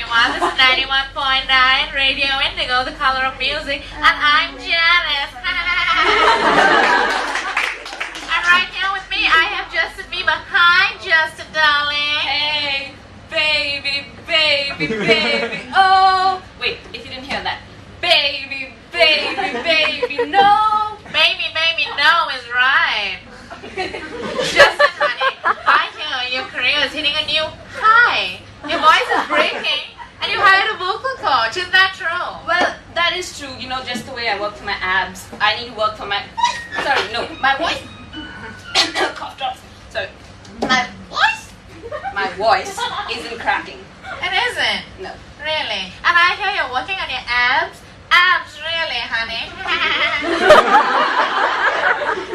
everyone. This is 91.9 Radio Indigo, the color of music, and I'm Janice. And right now with me, I have Justin Bieber. Hi, Justin, darling. Hey, baby. Oh, wait, if you didn't hear that. Baby, no. Baby, no is right. Justin, honey, I hear your career is hitting a new high. Your voice is breaking, and you hired a vocal coach. Is that true? Well, that is true. You know, just the way I work for my abs, I need to work for my... my voice. Cough drops. Sorry. My voice isn't cracking. It isn't? No. Really? And I hear you're working on your abs? Abs, really, honey?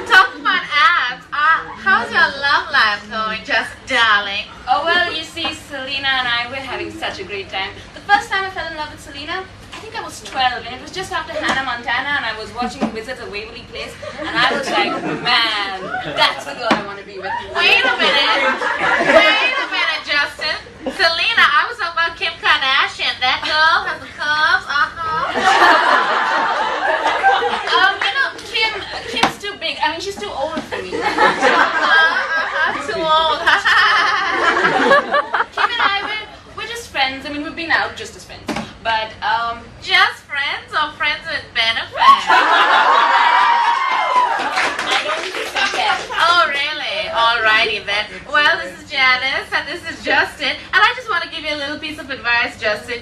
Talk about abs. How's your love life going, just darling? Oh, well, you see, Selena and I were having such a great time. The first time I fell in love with Selena, I think I was 12, and it was just after Hannah Montana, and I was watching Wizards of Waverly Place, and I was like, man, that's the girl I want to be with. Wait a minute, Justin. Selena, I was talking about Kim Kardashian. That girl has the curves, Kim's too big. I mean, she's too old for me. Too old. Kim and I, we're just friends. I mean, we've been out just as friends. But, Just friends or friends with benefits? I don't think so. Oh, really? Alrighty then. Well, this is Janice and this is Justin. And I just want to give you a little piece of advice, Justin.